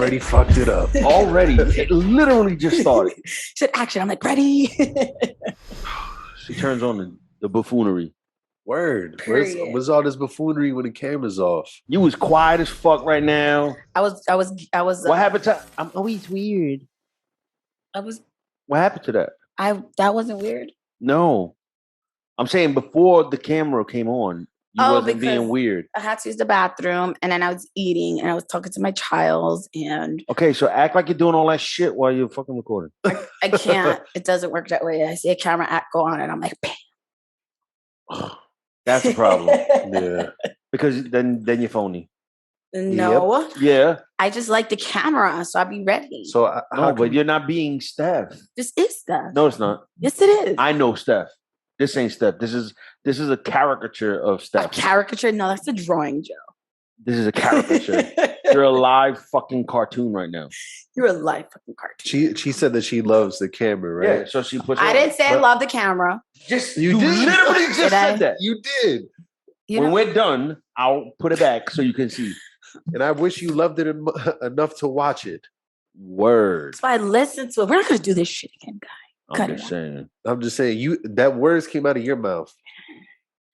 already fucked it up. Already. It literally just started. She said action. I'm like, ready. She turns on the buffoonery. Word. Period. Where's all this buffoonery when the camera's off? You was quiet as fuck right now. I was. What happened to? I'm always weird. What happened to that? That wasn't weird. No, I'm saying before the camera came on, you wasn't being weird. I had to use the bathroom, and then I was eating, and I was talking to my child, and okay, so act like you're doing all that shit while you're fucking recording. I can't. It doesn't work that way. I see a camera app go on, and I'm like, bam. That's the problem. Yeah, because then you're phony. No. Yep. Yeah. I just like the camera, so I'll be ready. So but you're not being Steph. This is Steph. No, it's not. Yes, it is. I know Steph. This ain't Steph. This is a caricature of Steph. A caricature? No, that's a drawing, Joe. This is a caricature. You're a live fucking cartoon right now. You're a live fucking cartoon. She said that she loves the camera, right? Yeah, so she puts. I didn't say I love the camera. You literally just said that. You did. When we're done, I'll put it back so you can see. And I wish you loved it enough to watch it. Word. That's why I listened to it. We're not gonna do this shit again, guy. I'm just saying. That words came out of your mouth.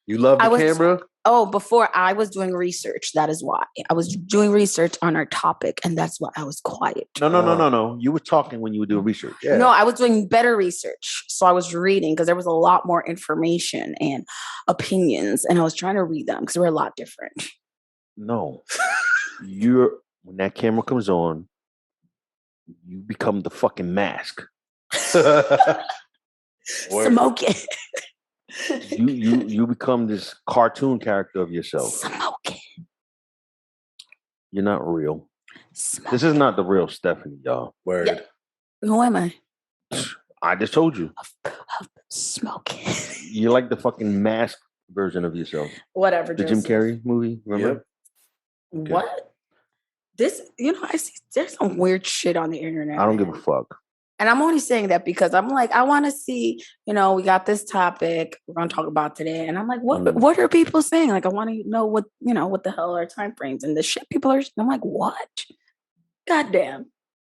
You love the camera. Before I was doing research. That is why I was doing research on our topic, and that's why I was quiet. No. You were talking when you were doing research. Yeah. No, I was doing better research, so I was reading because there was a lot more information and opinions, and I was trying to read them because they were a lot different. No, when that camera comes on, you become the fucking mask. Smoking. You become this cartoon character of yourself. Smoking. You're not real. This is not the real Stephanie, y'all. Word. Yeah. Who am I? I just told you. Smoking. You're like the fucking mask version of yourself. Whatever. The Jim Carrey movie, remember? Yep. Okay. What? This, I see there's some weird shit on the internet. I don't give a fuck. And I'm only saying that because I'm like, I want to see, we got this topic we're going to talk about today. And I'm like, what are people saying? Like, I want to know what the hell are time frames and the shit people are. I'm like, what? Goddamn.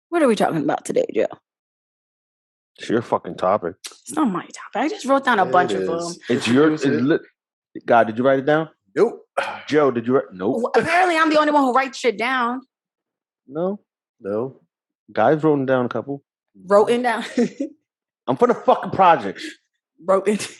What are we talking about today, Joe? It's your fucking topic. It's not my topic. I just wrote down a bunch of them. It's your, God, did you write it down? Nope. Joe, did you write? Nope. Well, apparently, I'm the only one who writes shit down. No. Guys wrote down a couple. Wrote it down. I'm for the fucking projects. Wrote it.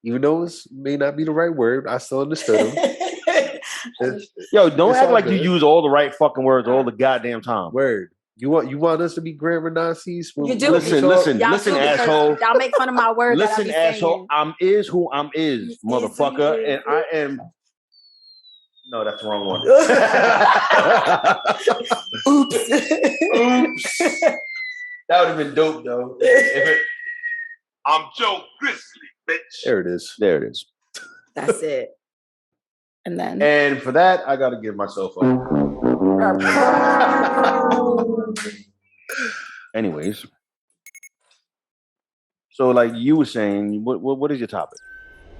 Even though it may not be the right word, I still understood them. Yo, don't act like you use all the right fucking words all the goddamn time. Word. You want us to be grammar Nazis? You do. Listen, asshole. Y'all make fun of my words. Listen, asshole. I'm is who I'm is, motherfucker, and I am. No, that's the wrong one. Oops. That would have been dope, though. I'm Joe Grizzly, bitch. There it is. That's it. And then. And for that, I got to give myself up. Anyways. So, like you were saying, what is your topic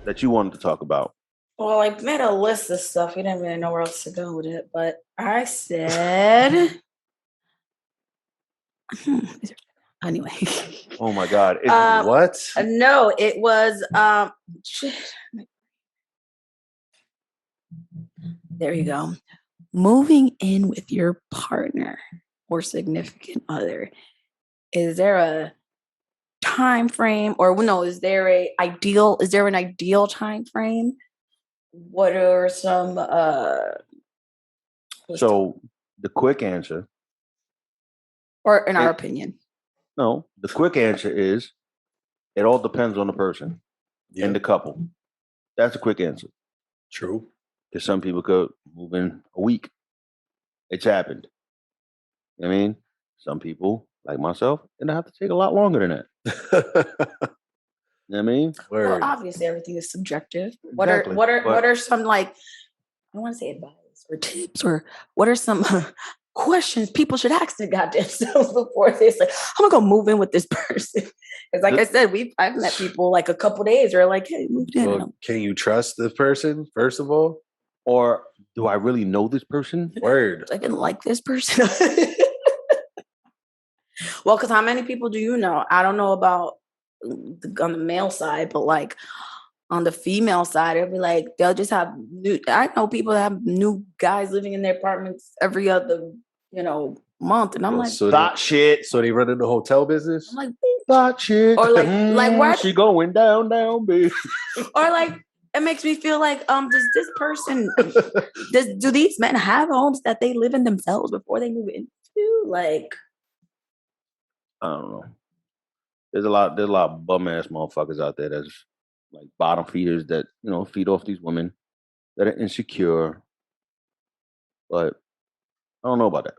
that you wanted to talk about? Well, I made a list of stuff. We didn't really know where else to go with it. But I said... Anyway. Oh my God. What? No, it was there you go. Moving in with your partner or significant other. Is there a time frame is there an ideal time frame? What are some so the quick answer, or in our opinion? No, the quick answer is it all depends on the person and the couple. That's a quick answer. True. Because some people could move in a week. It's happened. I mean, some people, like myself, gonna have to take a lot longer than that. You know what I mean? Well, obviously everything is subjective. What are some, like, I don't want to say advice or tips, or what are some questions people should ask their goddamn selves before they say, I'm gonna go move in with this person? Because like I said, I've met people like a couple days or like, hey, moved in. Well, can you trust the person, first of all? Or do I really know this person? Word. I can like this person. Well, because how many people do you know? I don't know about on the male side, but like on the female side, it'll be like they'll just have new. I know people that have new guys living in their apartments every other, month, and I'm like, Thought shit. So they run in the hotel business? I'm like, Thought shit. Or like what? She going down, baby. or like it makes me feel like does this person do these men have homes that they live in themselves before they move into? Like, I don't know. There's a lot of bum ass motherfuckers out there that's like bottom feeders that, feed off these women that are insecure. But I don't know about that.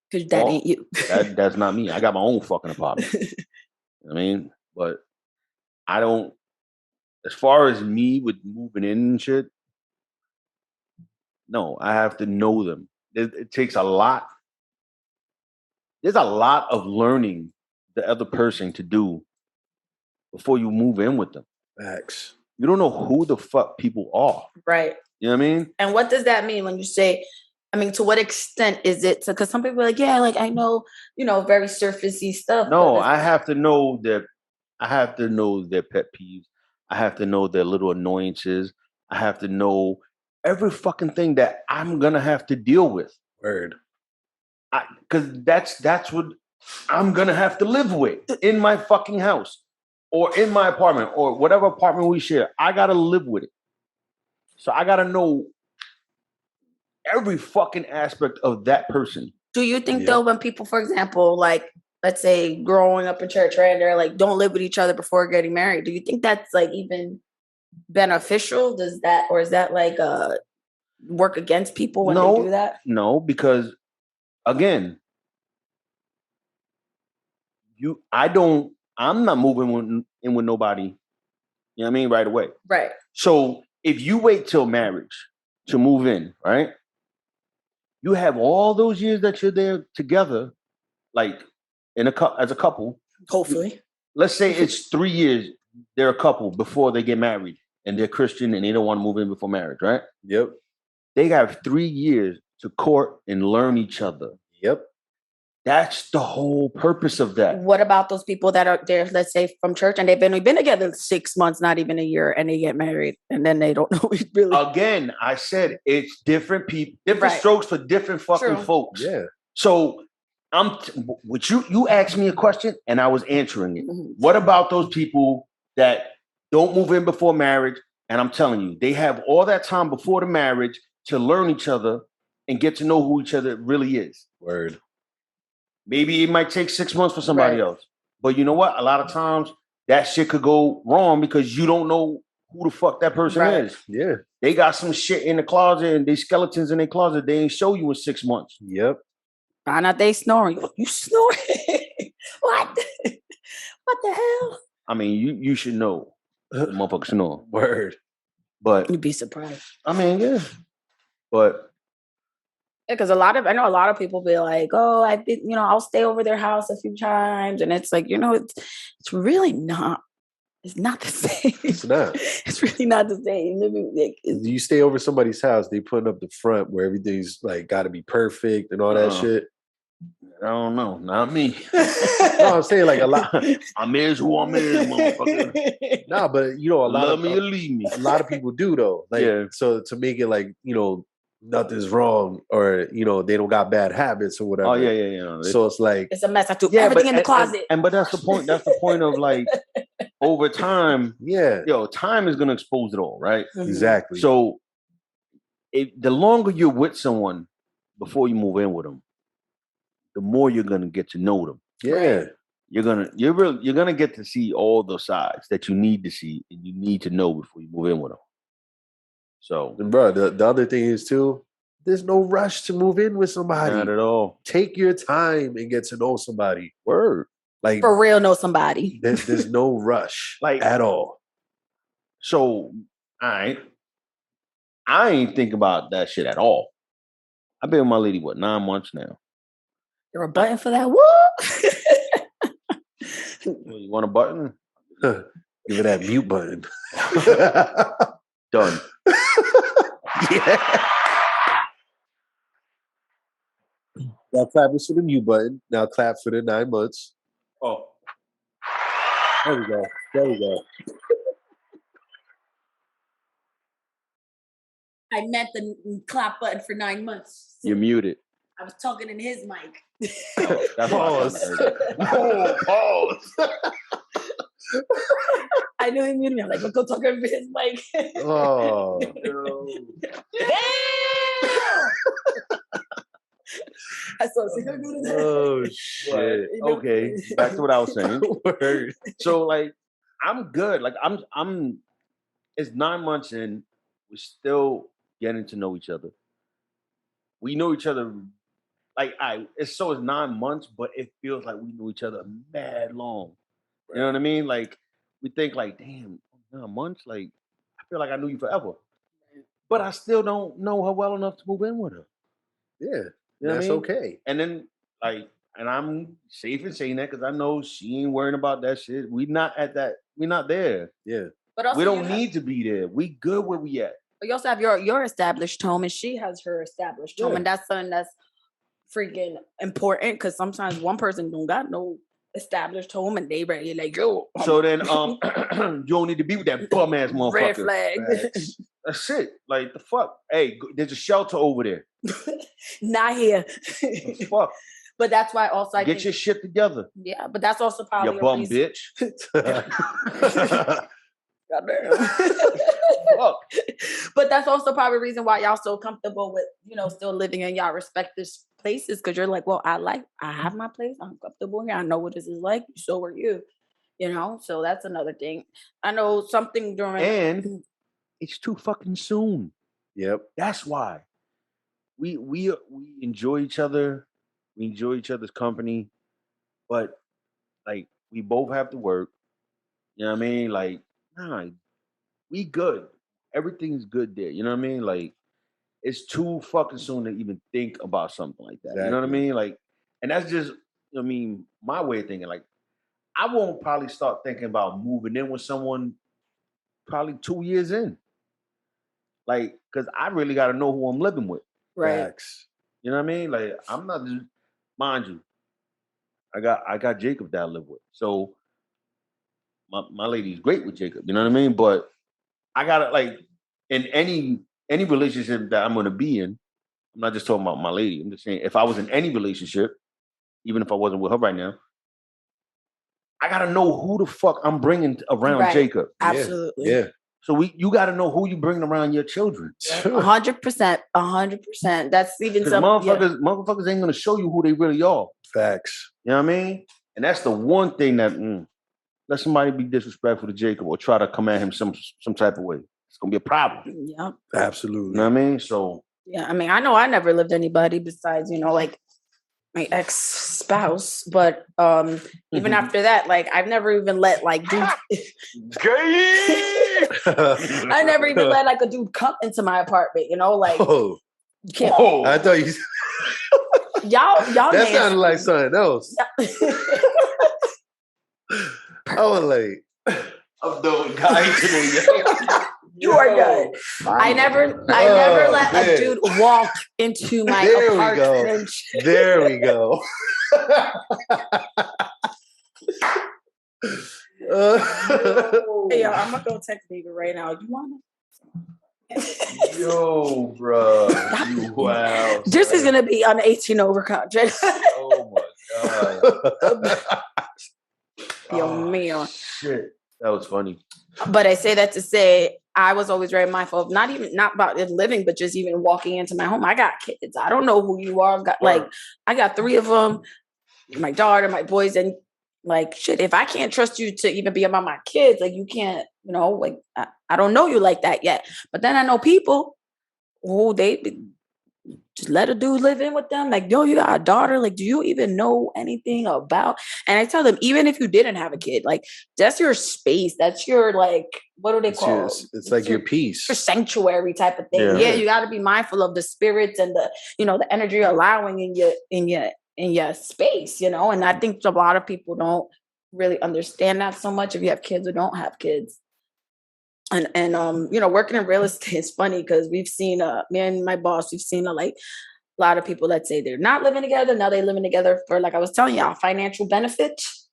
because that ain't you. That's not me. I got my own fucking apartment. You know what I mean? But I don't, as far as me with moving in and shit, no, I have to know them. It takes a lot. There's a lot of learning the other person to do before you move in with them. Facts. You don't know who the fuck people are. Right. You know what I mean? And what does that mean when you say, to what extent is it? Because some people are like, yeah, like I know, very surfacey stuff. No, I have to know that. I have to know their pet peeves. I have to know their little annoyances. I have to know every fucking thing that I'm gonna have to deal with. Word. Because that's what I'm gonna have to live with in my fucking house or in my apartment or whatever apartment we share. I gotta live with it. So I gotta know every fucking aspect of that person. Do you think though, when people, for example, like let's say growing up in church, right, and they're like, don't live with each other before getting married, do you think that's like even beneficial? Is that like work against people when they do that? No, because again, I'm not moving in with nobody, you know what I mean, right away. Right. So if you wait till marriage to move in, right, you have all those years that you're there together, like as a couple. Hopefully. Let's say it's 3 years they're a couple before they get married and they're Christian and they don't want to move in before marriage, right? Yep. They have 3 years to court and learn each other. Yep. That's the whole purpose of that. What about those people that are there, let's say from church, and they've been together 6 months, not even a year, and they get married, and then they don't know really? Again, I said it's different people, different strokes for different fucking folks. Yeah. So you asked me a question and I was answering it. Mm-hmm. What about those people that don't move in before marriage? And I'm telling you, they have all that time before the marriage to learn each other and get to know who each other really is. Word. Maybe it might take 6 months for somebody else. But you know what? A lot of times that shit could go wrong because you don't know who the fuck that person is. Yeah. They got some shit in the closet and they skeletons in their closet. They ain't show you in 6 months. Yep. Find out they snoring. You snoring? What? What the hell? I mean, you should know. The motherfucker snore. Word. But you'd be surprised. I mean, yeah. But because I know a lot of people be like, oh, I've been, I'll stay over their house a few times. And it's like, it's really not. It's not the same. It's not. It's really not the same. You stay over somebody's house, they putting up the front where everything's like got to be perfect and all that shit. I don't know. Not me. No, I'm saying like a lot. I'm is who I'm is, motherfucker. Nah, but a lot love of me or leave me. A lot of people do though. Like, so to make it like, nothing's wrong or, they don't got bad habits or whatever. Oh, yeah. So it's like. It's a mess. I threw everything in the closet. But that's the point. That's the point of like, over time, time is going to expose it all, right? Mm-hmm. Exactly. So the longer you're with someone before you move in with them, the more you're going to get to know them. Yeah. You're gonna get to see all the sides that you need to see and you need to know before you move in with them. So, and bro, the other thing is too, there's no rush to move in with somebody. Not at all. Take your time and get to know somebody. Word. Like for real, know somebody. There's no rush, like at all. So, I ain't think about that shit at all. I've been with my lady 9 months now. There a button for that? Woo! You want a button? Give it that mute button. Done. Yeah. Now clap for the mute button. Now clap for the 9 months. Oh. There we go. There we go. I meant the clap button for 9 months. You're muted. I was talking in his mic. Oh, that's why I heard it. Oh, pause. I knew he muted me. I'm like, go talk over his mic. Oh. I saw Oh shit. Okay, back to what I was saying. Word. So like, I'm good. Like I'm. It's 9 months in. We're still getting to know each other. We know each other. Like it's 9 months, but it feels like we know each other mad long. Right. You know what I mean? Like we think like, damn, 9 months. Like I feel like I knew you forever, but I still don't know her well enough to move in with her. Yeah, You know that's what I mean? okay. And then like, and I'm safe in saying that because I know she ain't worrying about that shit. We not at that. We not there. Yeah, but also We don't need to be there. We good where we at. But you also have your established home, and she has her established home, Yeah. and that's something that's freaking important because sometimes one person don't got no established home, and they ready like yo. So then, you don't need to be with that bum ass motherfucker. Red flag. Facts. That's it. Like the fuck. Hey, there's a shelter over there. Not here. The fuck. But that's why also I Get think, your shit together. yeah. But that's also probably You a bum reason. bitch. Goddamn. Fuck. But that's also probably a reason why y'all so comfortable with, still living in y'all respective places. Cause you're like, well, I have my place. I'm comfortable here. I know what this is like. So are you, So that's another thing. I know something during. And it's too fucking soon. Yep. That's why. We enjoy each other. We enjoy each other's company. But like we both have to work. You know what I mean? Like, nah, we good. Everything's good there. You know what I mean? Like, it's too fucking soon to even think about something like that. You know what I Exactly. mean? Like, and that's just, my way of thinking. Like, I won't probably start thinking about moving in with someone probably 2 years in. Like, because I really got to know who I'm living with. Right. Facts. You know what I mean? Like, I'm not just, mind you, I got Jacob that I live with. So my lady's great with Jacob. You know what I mean? But I gotta like in any relationship that I'm gonna be in, I'm not just talking about my lady. I'm just saying if I was in any relationship, even if I wasn't with her right now, I gotta know who the fuck I'm bringing around Right. Jacob. Absolutely. Yeah. So you gotta know who you bringing around your children. 100%. 100%. That's even Because some motherfuckers ain't gonna show you who they really are. Facts. You know what I mean? And that's the one thing that let somebody be disrespectful to Jacob or try to come at him some type of way. It's gonna be a problem. Yeah. Absolutely. You know what I mean? So Yeah. I mean, I know I never lived anybody besides, like my ex-spouse, but even after that, like I've never even let like dudes I never even let like a dude come into my apartment, like Oh, you can't, I thought you. y'all That nasty. sounded like something else. I was like, I'm doing guys today. You are done. I never let man. a dude walk into my There we go. apartment. there we go. Hey, yo, I'm gonna go text David right now. You want Yo, bro. You wow. This is gonna be on 18 over contract. Oh my god. Yo, mio. Shit. That was funny. But I say that to say I was always very mindful of not about living, but just even walking into my home. I got kids. I don't know who you are. I got 3 of them, my daughter, my boys, and like shit. If I can't trust you to even be around my kids, like you can't, I don't know you like that yet. But then I know people who they just let a dude live in with them. Like, yo, you got a daughter. Like, do you even know anything about? And I tell them, even if you didn't have a kid, like that's your space. That's your like, what do they call it? It's like your peace. Your sanctuary type of thing. Yeah, you got to be mindful of the spirits and the, the energy you're allowing in your space. And I think a lot of people don't really understand that so much. If you have kids or don't have kids. And working in real estate is funny because we've seen me and my boss, we've seen like a lot of people that say they're not living together. Now they're living together for, like I was telling y'all, financial benefits.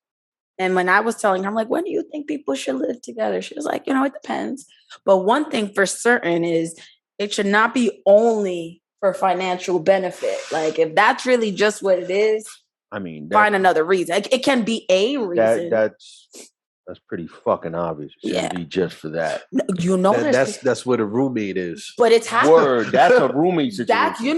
And when I was telling her, I'm like, when do you think people should live together? She was like, it depends. But one thing for certain is it should not be only for financial benefit. Like if that's really just what it is, I mean, find another reason. It can be a reason. That's pretty fucking obvious. It shouldn't be just for that. That's what a roommate is. But it's happened. Word, that's a roommate situation. That's you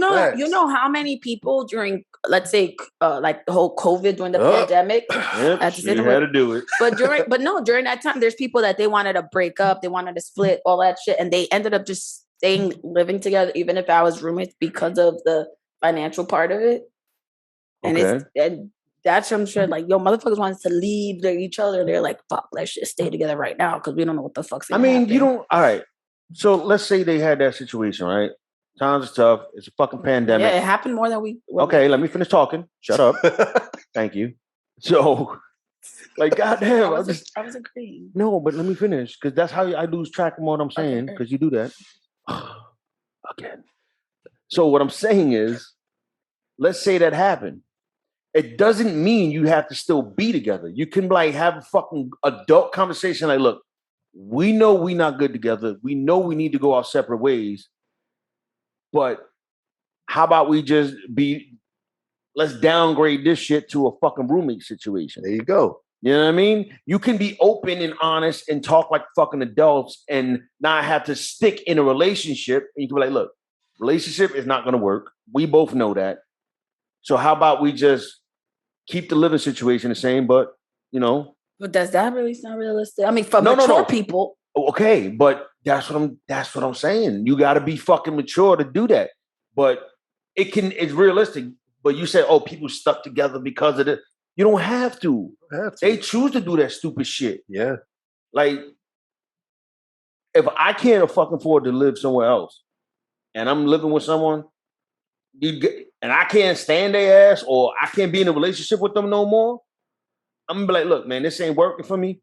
know how many people during, let's say, like the whole COVID during the pandemic. Yep, you had to do it. But during that time, there's people that they wanted to break up, they wanted to split, all that shit, and they ended up just living together, even if I was roommates, because of the financial part of it. And that's I'm sure, like, motherfuckers wants to leave each other. They're like, fuck, let's just stay together right now because we don't know what the fuck's gonna happen. You don't. All right. So let's say they had that situation, right? Times are tough. It's a fucking pandemic. Yeah, it happened more than we. Okay, let me finish talking. Shut up. Thank you. So, like, goddamn, I was agreeing. No, but let me finish because that's how I lose track of what I'm saying because you do that again. So what I'm saying is, let's say that happened. It doesn't mean you have to still be together. You can like have a fucking adult conversation. Like, look, we know we're not good together. We know we need to go our separate ways. But how about we just let's downgrade this shit to a fucking roommate situation. There you go. You know what I mean? You can be open and honest and talk like fucking adults and not have to stick in a relationship. And you can be like, look, relationship is not going to work. We both know that. So how about we just keep the living situation the same, but But does that really sound realistic? I mean, for mature people. Okay, but that's what I'm saying. You got to be fucking mature to do that. But it's realistic. But you said, oh, people stuck together because of it. You don't have to. They choose to do that stupid shit. Yeah. Like, if I can't fucking afford to live somewhere else, and I'm living with someone, and I can't stand their ass, or I can't be in a relationship with them no more, I'm gonna be like, look, man, this ain't working for me.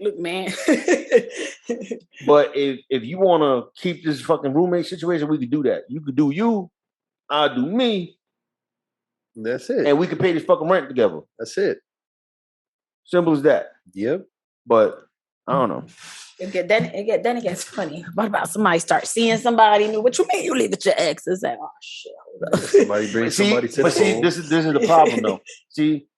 Look, man. But if you want to keep this fucking roommate situation, we could do that. You could do you, I'll do me. That's it. And we could pay this fucking rent together. That's it. Simple as that. Yep. But I don't know. Then it gets funny. What about somebody start seeing somebody new? What you mean you leave with your ex? It's like, oh shit. Somebody brings somebody to the phone. This is the problem though. See,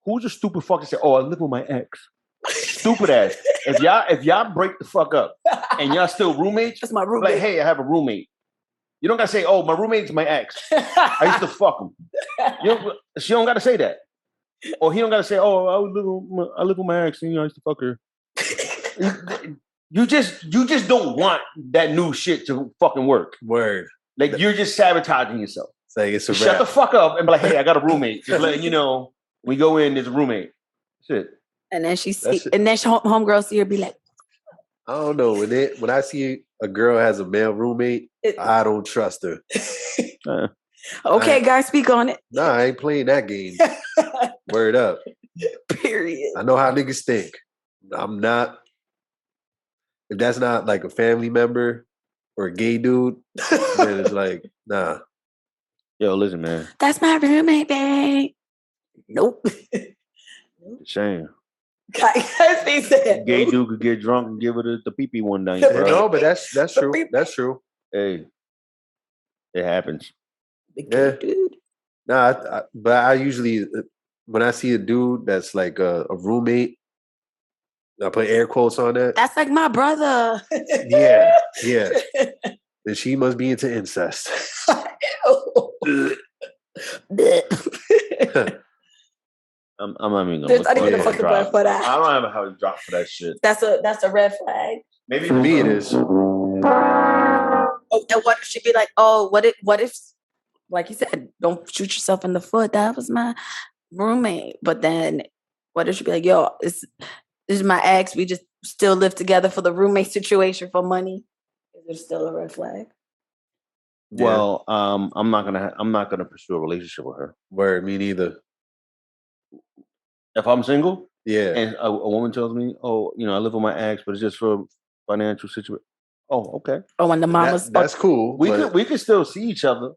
who's a stupid fuck to say, oh, I live with my ex? Stupid ass. If y'all break the fuck up and y'all still roommates, that's my roommate. Like, hey, I have a roommate. You don't gotta say, oh, my roommate's my ex. I used to fuck him. She don't gotta say that. Or he don't gotta say, oh, I live with my ex and I used to fuck her. You just don't want that new shit to fucking work. Word. Like you're just sabotaging yourself. It's like it's a Shut the fuck up and be like, hey, I got a roommate. Just letting you know, we go in, there's a roommate. That's it. And then homegirl see her be like, I don't know. When I see a girl has a male roommate, I don't trust her. Okay, guys, speak on it. Nah, I ain't playing that game. Word up. Period. I know how niggas think. I'm not. If that's not like a family member or a gay dude, then it's like, nah. Yo, listen, man. That's my roommate, babe. Nope. Shame. He said, gay dude could get drunk and give it the pee-pee one night. No, but that's true. That's true. Hey, it happens. Yeah. Dude. Nah, but I usually, when I see a dude that's like a roommate, I put air quotes on that. That's like my brother. Yeah. And she must be into incest. I'm not even gonna. There's not even a fucking word for that. I don't have how to drop for that shit. That's a red flag. Maybe for me it is. Oh, and what if she be like, oh, what if, like you said, don't shoot yourself in the foot. That was my roommate. But then what if she be like, yo, this is my ex. We just still live together for the roommate situation for money. Is there still a red flag? Well, I'm not gonna pursue a relationship with her. Word, me neither. If I'm single, yeah, and a woman tells me, "Oh, I live with my ex, but it's just for financial situation. Oh, okay. Or when the mamas, That's cool. We could still see each other,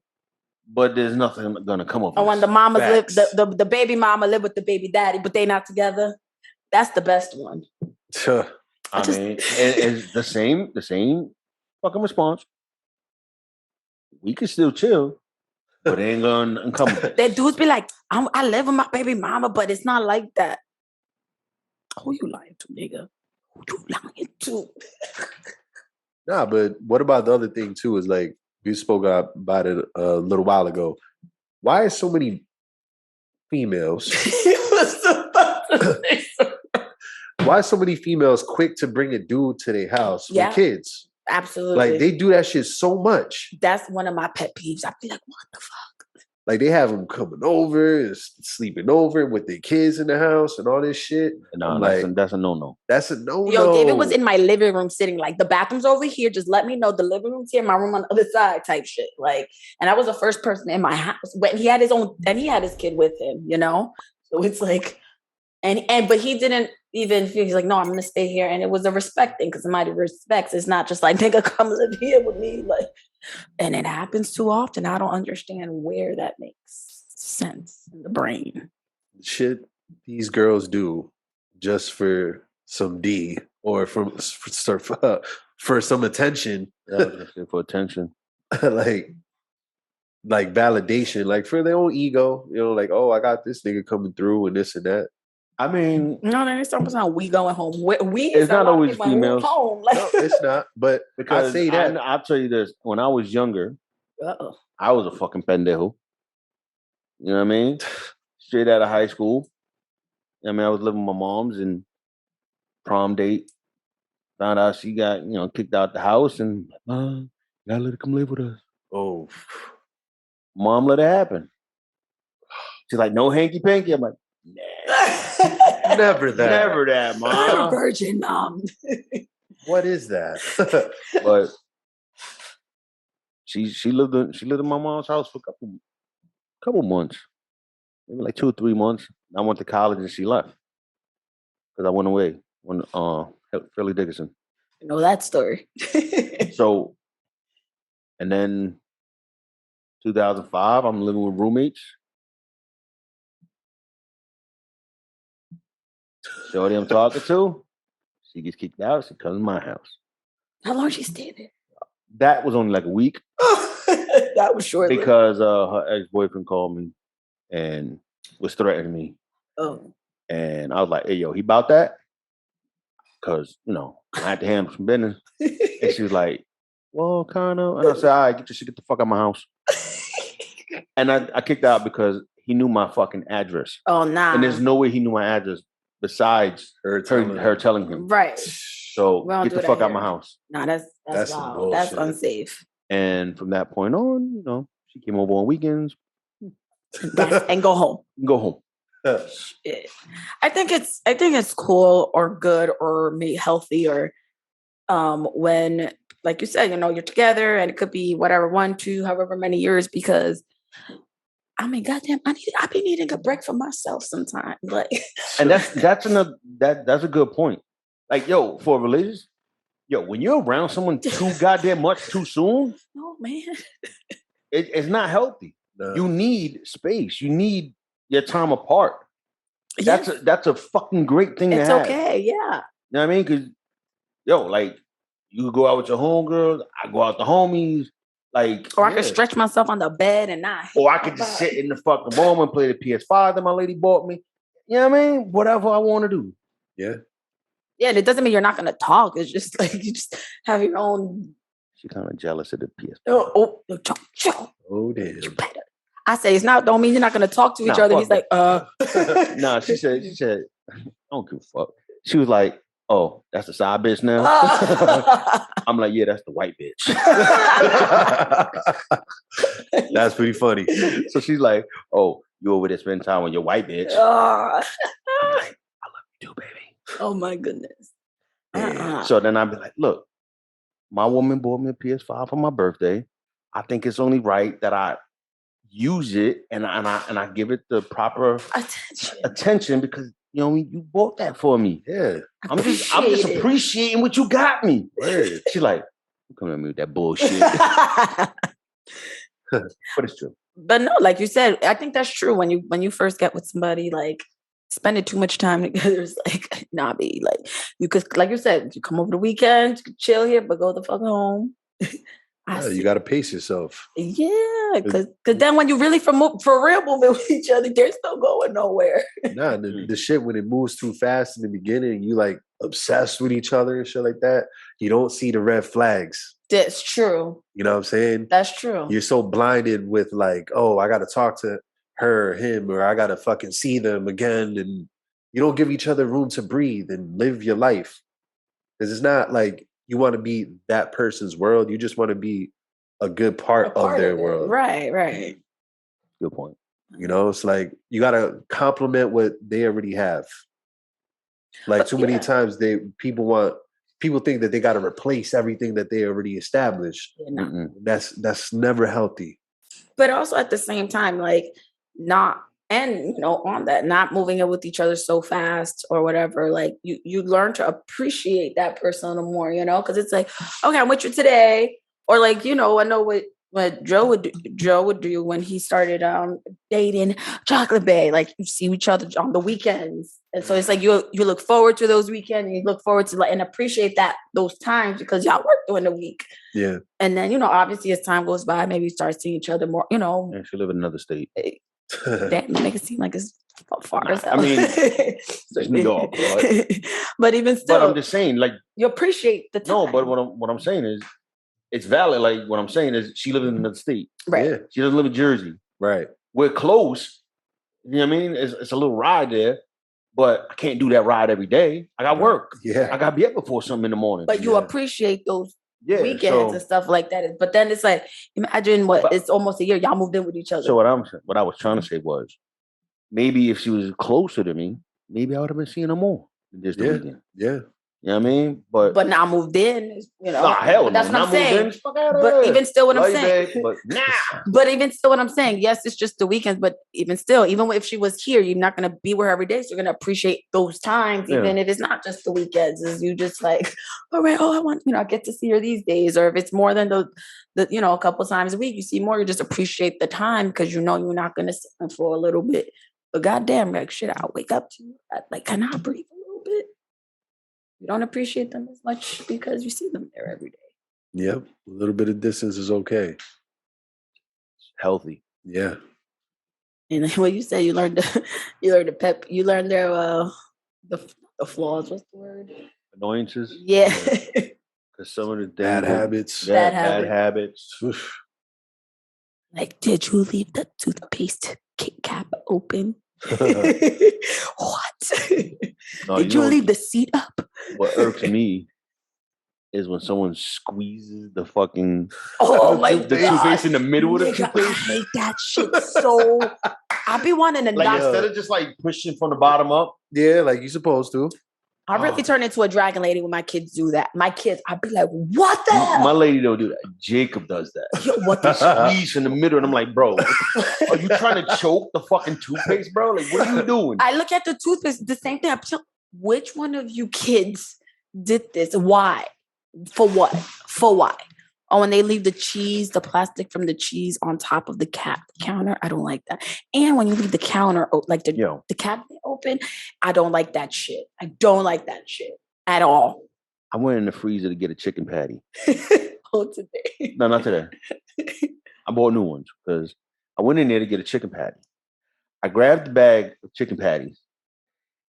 but there's nothing gonna come of or this. when the mamas live, Facts. the baby mama live with the baby daddy, but they not together. That's the best one. I mean, and it's the same fucking response. We can still chill, but it ain't gonna come of it. They dudes be like, I live with my baby mama, but it's not like that. Who you lying to, nigga? Who you lying to? Nah, but what about the other thing too? Is like we spoke about it a little while ago. Why are so many females? Why are so many females quick to bring a dude to their house with kids? Absolutely. Like they do that shit so much. That's one of my pet peeves. I'd be like, what the fuck? Like they have them coming over, and sleeping over with their kids in the house and all this shit. No, like, that's a no-no. That's a no-no. Yo, David was in my living room sitting like the bathroom's over here. Just let me know the living room's here, my room on the other side type shit. Like, and I was the first person in my house when he had his own, and he had his kid with him, you know? So it's like, but he didn't even feel, he's like, no, I'm going to stay here. And it was a respect thing because somebody respects. It's not just like, nigga, come live here with me. Like, and it happens too often. I don't understand where that makes sense in the brain. Shit these girls do just for some D or for some attention. For attention. like validation, like for their own ego, you know, like, oh, I got this nigga coming through and this and that. I mean, no, there's something we going home. It's not always females. Home. Like, no, it's not. But because I say that I'll tell you this: when I was younger, I was a fucking pendejo. You know what I mean? Straight out of high school. I mean, I was living with my mom's and prom date. Found out she got kicked out the house, and you gotta let her come live with us. Oh, mom, let it happen. She's like, no hanky panky. I'm like, nah. Never that, mom. I'm a virgin, mom. What is that? But she lived in my mom's house for a couple months, maybe like 2 or 3 months. I went to college and she left because I went away when Fairleigh Dickinson. I know that story. So, and then 2005, I'm living with roommates. Shorty I'm talking to, she gets kicked out. She comes to my house. How long she stayed there? That was only like a week. That was short. Because her ex-boyfriend called me and was threatening me. Oh. And I was like, hey, yo, he about that? Because, I had to handle some business. And she was like, well, kind of. And I said, all right, get the fuck out of my house. And I kicked out because he knew my fucking address. Oh, nah. And there's no way he knew my address besides her telling him. Right. So get the fuck out of my house. Nah, that's wild. That's unsafe. And from that point on, she came over on weekends. And go home. Go home. Shit. I think it's cool or good or healthy or when, like you said, you're together and it could be whatever 1, 2, however many years, because I mean, goddamn, I be needing a break for myself sometimes. Like, and that's a good point. Like, yo, for religious, when you're around someone too goddamn much too soon, no man, it's not healthy. No. You need space. You need your time apart. Yes. That's a fucking great thing to have. It's okay, yeah. You know what I mean? Because like you go out with your homegirls, I go out with the homies. Like, or I could stretch myself on the bed and not. Or I could just sit in the fucking room and play the PS5 that my lady bought me. You know what I mean? Whatever I want to do. Yeah. Yeah, and it doesn't mean you're not going to talk. It's just like you just have your own. She's kind of jealous of the PS5. Oh, damn. I say it's not. Don't mean you're not going to talk to each other. He's like, Nah, she said, I don't give a fuck. She was like, oh, that's the side bitch now? I'm like, yeah, that's the white bitch. That's pretty funny. So she's like, oh, you over there spending time with your white bitch. I'm like, I love you too, baby. Oh, my goodness. So then I'd be like, look, my woman bought me a PS5 for my birthday. I think it's only right that I use it and I give it the proper attention because you bought that for me. Yeah. I'm just appreciating what you got me. Word. She's like, "You coming at me with that bullshit?" But it's true. But no, like you said, I think that's true. When you first get with somebody, like spending too much time together is like, nah, be like you could, like you said, you come over the weekend, you could chill here, but go the fuck home. You got to pace yourself. Yeah, because then when you really for real moving with each other, they're still going nowhere. Nah, the shit when it moves too fast in the beginning, you like obsessed with each other and shit like that. You don't see the red flags. That's true. You know what I'm saying? That's true. You're so blinded with like, oh, I got to talk to her or him, or I got to fucking see them again. And you don't give each other room to breathe and live your life. Because it's not like you want to be that person's world. You just want to be a good part of their world. Right. Good point. You know, it's like you got to compliment what they already have. Like too many times people think that they got to replace everything that they already established. Yeah, That's never healthy. But also at the same time, like not on that, not moving in with each other so fast or whatever. Like you learn to appreciate that person a little more, because it's like, okay, I'm with you today, or like I know what Joe would do when he started dating Chocolate Bay. Like you see each other on the weekends, and so it's like you look forward to those weekends, and you look forward to and appreciate those times because y'all work during the week. Yeah, and then obviously as time goes by, maybe you start seeing each other more. And she live in another state. That make it seem like it's far as hell. I mean, it's New York, but even still, but I'm just saying, like you appreciate the time. No, but what I'm saying is, it's valid. Like what I'm saying is, she lives in another state. Right. Yeah. She doesn't live in Jersey. Right. We're close. You know what I mean? It's a little ride there, but I can't do that ride every day. I got work. Yeah. I got to be up before something in the morning. But you appreciate those weekends and stuff like that. But then it's like, imagine it's almost a year y'all moved in with each other. So what I was trying to say was, maybe if she was closer to me, maybe I would have been seeing her more than just the weekend. Yeah. You know what I mean? But now moved in, Nah, hell no. That's what I'm saying. But even still what I'm saying. But nah. But even still what I'm saying, yes, it's just the weekends, but even still, even if she was here, you're not going to be with her every day. So you're going to appreciate those times, even if it's not just the weekends. Is you just like, all right, I want, I get to see her these days. Or if it's more than the a couple times a week, you see more, you just appreciate the time because you're not going to sit there for a little bit. But goddamn, like shit, I'll wake up to you. Like, can I breathe a little bit? You don't appreciate them as much because you see them there every day. Yep. A little bit of distance is okay. Healthy. Yeah. And what you say, you learned their the flaws. What's the word? Annoyances. Yeah. Because some of the bad habits. Bad habits. Like, did you leave the toothpaste cap open? What? No, did you leave the seat up? What irks me is when someone squeezes the fucking toothpaste in the middle of the toothpaste. I hate that shit so. I be wanting to like instead of just like pushing from the bottom up. Yeah, like you're supposed to. I really turn into a dragon lady when my kids do that. My kids, I'd be like, what the hell? My lady don't do that. Jacob does that. What the squeeze in the middle, and I'm like, bro, are you trying to choke the fucking toothpaste, bro? Like, what are you doing? I look at the toothpaste, the same thing. I'm like, which one of you kids did this? Why? For what? For why? Oh, when they leave the plastic from the cheese on top of the counter, I don't like that. And when you leave the counter, like the cabinet open, I don't like that shit. I don't like that shit at all. I went in the freezer to get a chicken patty. Today. No, not today. I bought new ones because I went in there to get a chicken patty. I grabbed the bag of chicken patties,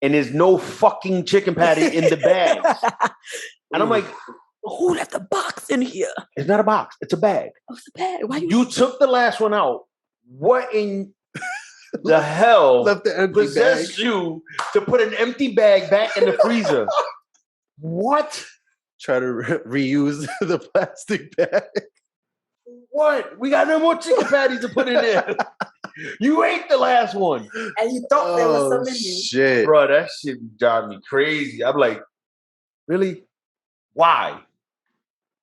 and there's no fucking chicken patty in the bags. And I'm like, who left the box in here? It's not a box. It's a bag. Oh, it's a bag. Why you took the last one out. What in the hell left the empty possessed bag. You to put an empty bag back in the freezer? What? Try to reuse the plastic bag. What? We got no more chicken patties to put in there. You ate the last one. And you thought there was some in you. Shit. Bro, that shit drive me crazy. I'm like, really? Why?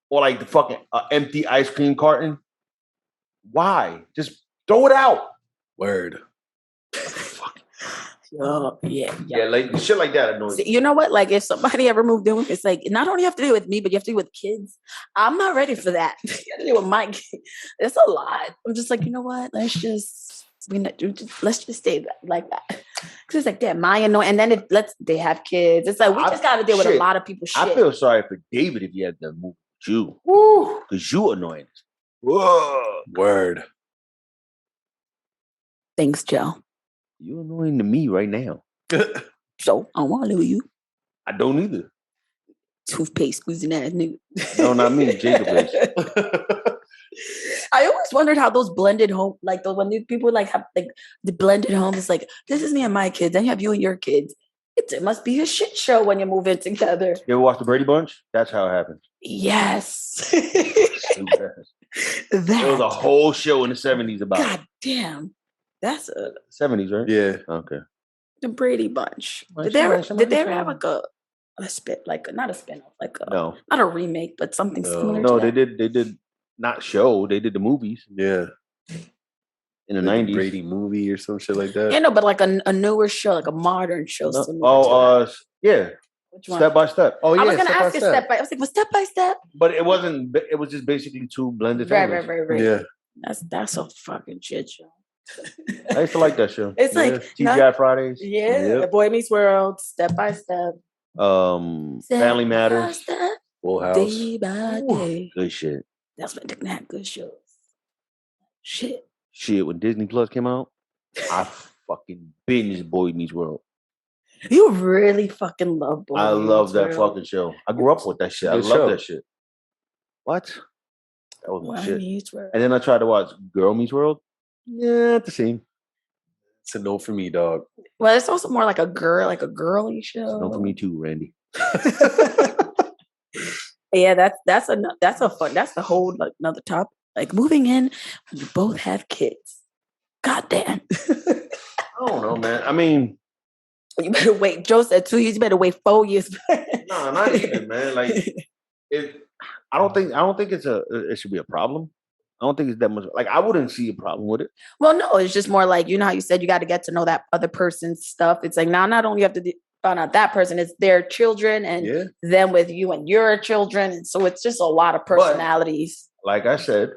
Or like the fucking empty ice cream carton. Why? Just throw it out. Word. Oh, yeah. Yeah, like shit like that annoys me. See, you know what? Like, if somebody ever moved in with, it's like not only have to deal with me, but you have to deal with kids. I'm not ready for that. You have to deal with my kids. It's a lot. I'm just like, you know what? Let's just stay like that. Because it's like, damn, my annoying. And then they have kids. It's like we just got to deal with a lot of people's shit. I feel sorry for David if he had to move with you. Because you annoying. Whoa. Word. Thanks, Joe. You annoying to me right now. So I don't want to live with you. I don't either. Toothpaste squeezing ass nigga. No, not me. Jacob is. I always wondered how those blended home, like when these people like have like the blended home is like, this is me and my kids, then you have you and your kids. It must be a shit show when you move in together. You ever watch the Brady Bunch? That's how it happened. Yes. There was a whole show in the 70s about God damn. That's a 70s, right? Yeah. Okay. The Brady Bunch. Well, Did they ever have like a spin, like not a spin-off, like no, not a remake, but something similar? No, to they did not show. They did the movies. Yeah. In the like 90s. The Brady movie or some shit like that. Yeah, no, but like a newer show, like a modern show. Yeah. Which one? Step by Step. Oh, yeah. I was gonna ask you step by. I was like, well, Step by Step. But it wasn't. It was just basically two blended families. Right. Yeah. That's a fucking shit show. I used to like that show. It's like TGI Fridays. Yeah, Boy Meets World, Step by Step. Family Matters. Full House. Day by day. Good shit. That's what they had good shows. Shit. When Disney Plus came out, I fucking binged Boy Meets World. You really fucking love Boy I Meets love that World. fucking show. I grew up with that shit. I love that shit. What? That was my shit. And then I tried to watch Girl Meets World. Yeah, it's the same. It's a no for me, dog. Well, it's also more like a girly show. It's a no for me too, Randy. Yeah, that's the whole like, another topic. Like moving in when you both have kids. God damn. I don't know, man. I mean, you better wait. Joe said 2 years. You better wait 4 years. No, not even, man. Like, I don't think it should be a problem. I don't think it's that much. Like, I wouldn't see a problem with it. Well, no, it's just more like, you know how you said you got to get to know that other person's stuff. It's like now not only you have to find out that person, it's their children and them with you and your children. And so it's just a lot of personalities. But, like I said,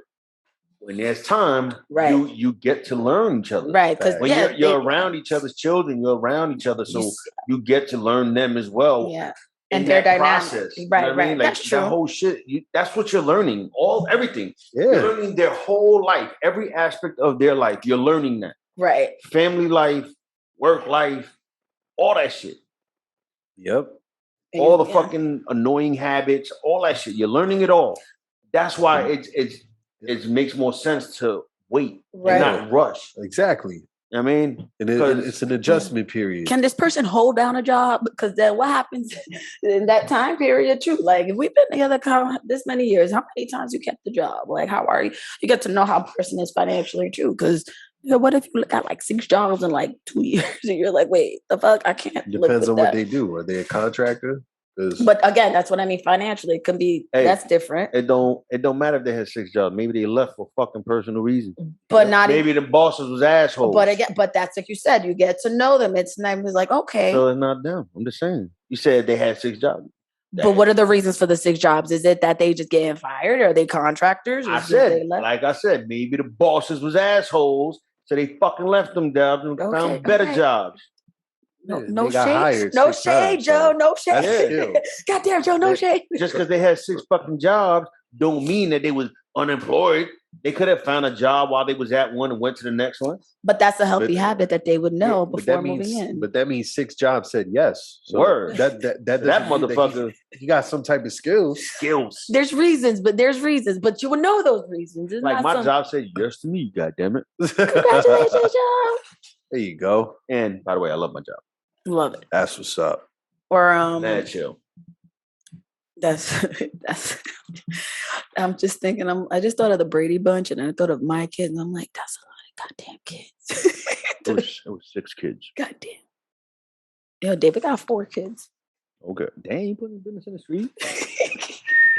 when there's time, you get to learn each other. Right. Because when you're around each other's children, you're around each other. So you get to learn them as well. Yeah. And their dynamics. Process, right, you know what I mean? Like, that's true. That whole shit, that's what you're learning. Everything. Yeah. You're learning their whole life, every aspect of their life. You're learning that. Right. Family life, work life, all that shit. Yep. All the fucking annoying habits, all that shit. You're learning it all. That's why it makes more sense to wait and not rush. Exactly. I mean, it's an adjustment period. Can this person hold down a job? Because then what happens in that time period too? Like if we've been together this many years, how many times you kept the job? Like how are you? You get to know how a person is financially too. Because what if you got like 6 jobs in like 2 years and you're like, wait, the fuck, I can't. Depends on what they do. Are they a contractor? But again, that's what I mean. Financially, it can be that's different. It don't matter if they had 6 jobs. Maybe they left for fucking personal reasons. But not maybe the bosses was assholes. But again, that's like you said, you get to know them. It's not like okay. So it's not them. I'm just saying. You said they had 6 jobs. But what are the reasons for the 6 jobs? Is it that they just getting fired? Or are they contractors? I said, maybe the bosses was assholes, so they fucking left them jobs and found better jobs. No shade. No shade, Joe. No shade. Goddamn, Joe, no shade. Just because they had 6 fucking jobs don't mean that they was unemployed. They could have found a job while they was at one and went to the next one. But that's a healthy habit that they would know before moving in. But that means 6 jobs said yes. So word. That motherfucker. He got some type of skills. There's reasons, but you would know those reasons. It's like my job said yes to me, goddammit. Congratulations, Joe. There you go. And by the way, I love my job. Love it. That's what's up. Or mad chill. That's I'm just thinking I just thought of the Brady Bunch and I thought of my kids and I'm like, that's a lot of goddamn kids. It was 6 kids. Goddamn. Yo, David got 4 kids. Okay. Dang, you putting business in the street?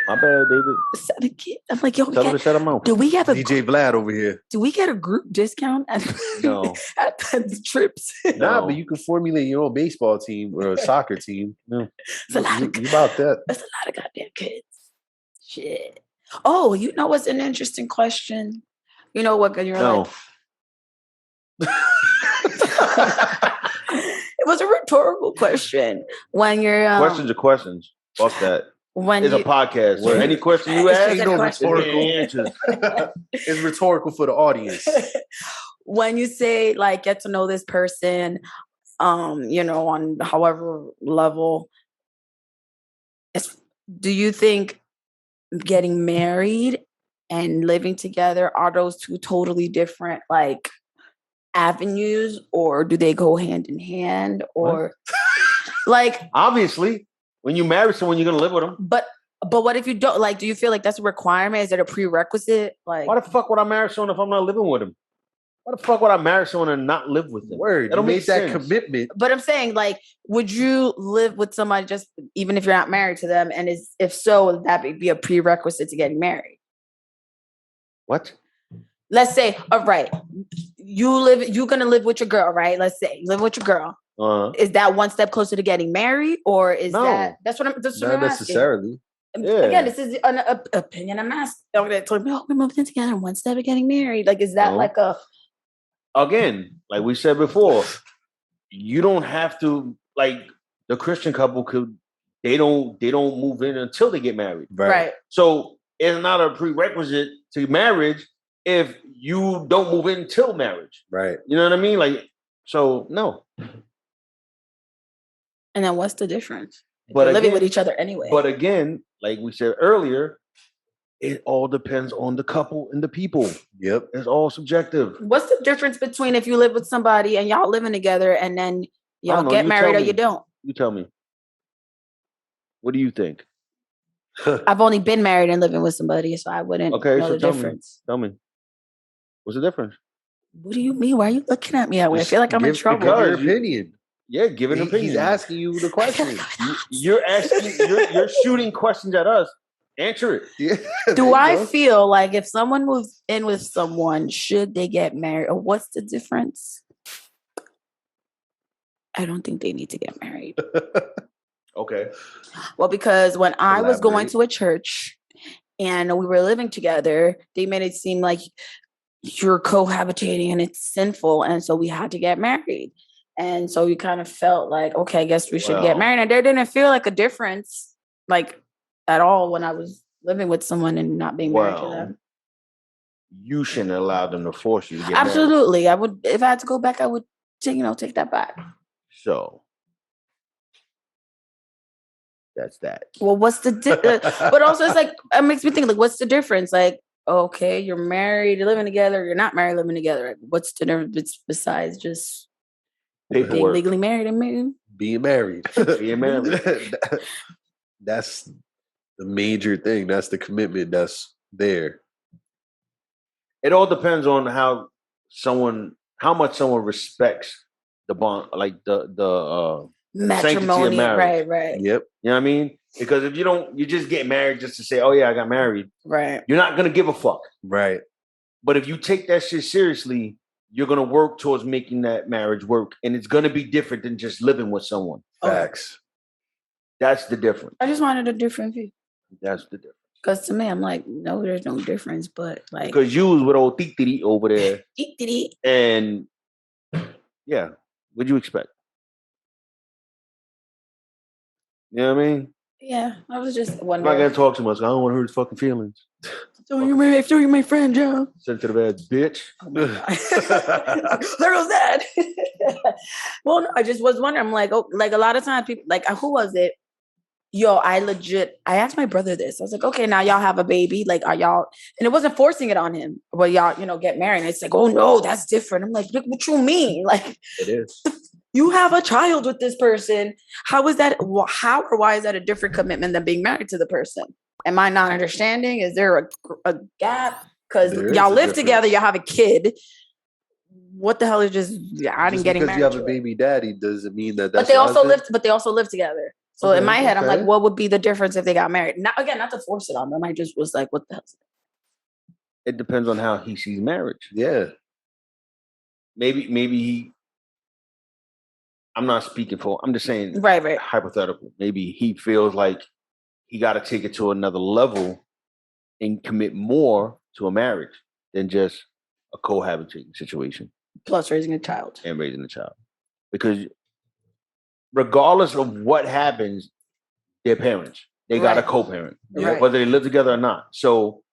My bad, David. 7 kids. I'm like, yo, Tell him to shut him out. do we have a DJ Vlad over here. do we get a group discount at, No. at the trips? Nah, No. but you can formulate your own baseball team or a soccer team. No. It's a lot of You about that. That's a lot of goddamn kids. Shit. Oh, you know what's an interesting question? You know what? You're No. like, it was a rhetorical question. When you're Questions are questions. Fuck that. when It's you, a podcast. So Word. any question you It's ask, just a no question. rhetorical. answers. It's rhetorical for the audience. when you say like get to know this person, you know, on however level, do you think getting married and living together are those two totally different like avenues, or do they go hand in hand, or like? Obviously, when you marry someone, you're gonna live with them. But what if you don't like? Do you feel like that's a requirement? Is it a prerequisite? Like, Why the fuck would I marry someone if I'm not living with them? Why the fuck would I marry someone and not live with them? Word. That You don't made make that sense. commitment. but I'm saying, like, would you live with somebody just even if you're not married to them? And if so, would that be a prerequisite to getting married? What? Let's say, all right, you're gonna live with your girl, right? Let's say live with your girl. Is that one step closer to getting married, or is No. that's what I'm Not asking. necessarily. Yeah. Again, this is an opinion I'm asking. They told me, oh, we're moving in together, one step of getting married. Like, is that No. like a Again, like we said before, you don't have to like the Christian couple could they don't move in until they get married. right? So it's not a prerequisite to marriage if you don't move in till marriage. Right. You know what I mean? Like, so no. And then what's the difference? But They're living with again- each other anyway. But again, like we said earlier, it all depends on the couple and the people. Yep. It's all subjective. What's the difference between if you live with somebody and y'all living together and then y'all know, get you married tell or you me. don't? You tell me. What do you think? I've only been married and living with somebody, so I wouldn't Okay, know so the tell me. difference. Tell me. What's the difference? What do you mean? Why are you looking at me that way? I Just feel like I'm in give trouble. because- your opinion. Yeah, give an opinion. He's asking you the I feel question. like I'm You're asking. You're shooting questions at us. Answer it. Yeah, Do there you I go. feel like if someone moves in with someone, should they get married? Or what's the difference? I don't think they need to get married. Okay. Well, because when I was going Elaborate. to a church and we were living together, they made it seem like you're cohabitating and it's sinful. And so we had to get married. And so we kind of felt like, okay, I guess we should get Well. married. And there didn't feel like a difference, like at all, when I was living with someone and not being married to Well, them. You shouldn't allow them to force you to get married. Absolutely. I would, if I had to go back, I would, take that back. So that's that. Well, what's the but also it's like it makes me think like what's the difference? Like, okay, you're married, you're living together, you're not married, living together. Like, what's the difference besides just being Paperwork. legally married and married? Being married. Being married. That's the major thing. That's the commitment that's there. It all depends on how much someone respects the bond, like the sanctity of Matrimony, marriage. right, Yep. You know what I mean? Because if you just get married just to say, oh yeah, I got married, right. you're not gonna give a fuck. Right. But if you take that shit seriously, you're gonna work towards making that marriage work, and it's gonna be different than just living with someone. Facts. That's the difference. I just wanted a different view. That's the difference. Because to me, I'm like, no, there's no difference. But like, Because you was with old Titi over there, and yeah, what'd you expect? You know what I mean? yeah, I was just I'm not wondering. gonna talk too much. I don't want to hurt his fucking feelings. So you're my friend, Joe. Send to the bed, bitch. Oh my God. There goes that. Well, no, I just was wondering. I'm like, oh, like a lot of times people, like, who was it? Yo, I asked my brother this. I was like, okay, now y'all have a baby. Like, are y'all, and it wasn't forcing it on him, but y'all, get married. And it's like, oh no, that's different. I'm like, look, what you mean? Like, It is. you have a child with this person. How is that? How or why is that a different commitment than being married to the person? Am I not understanding? Is there a gap? Because There is y'all a live together, difference. y'all have a kid. What the hell is just adding Just getting because married? you have to a it? baby daddy doesn't mean that But that's they your also husband. live. But they also live together. So in Okay, my head, I'm like, okay. what would be the difference if they got married? Not to force it on them. I just was like, what the hell? It depends on how he sees marriage. Yeah. Maybe he. I'm not speaking for. I'm just saying, Right. hypothetical. Maybe he feels like he got to take it to another level and commit more to a marriage than just a cohabitating situation Plus raising a child. and raising a child. Because regardless of what happens, they're parents. They got a Right. co-parent, Right. whether they live together or not. So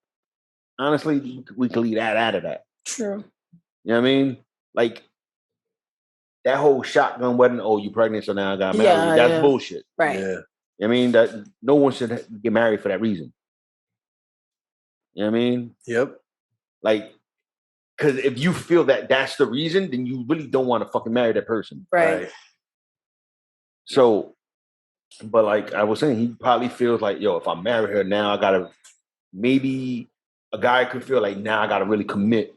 honestly, we can leave that out of that. True. You know what I mean? Like that whole shotgun wedding. Oh, you pregnant, so now I got married. Yeah, That's yeah. bullshit. Right. Yeah. I mean, that no one should get married for that reason. You know what I mean? Yep. Like, because if you feel that that's the reason, then you really don't want to fucking marry that person. Right. So, but like I was saying, he probably feels like, yo, if I marry her now, I gotta. Maybe a guy could feel like now I gotta really commit.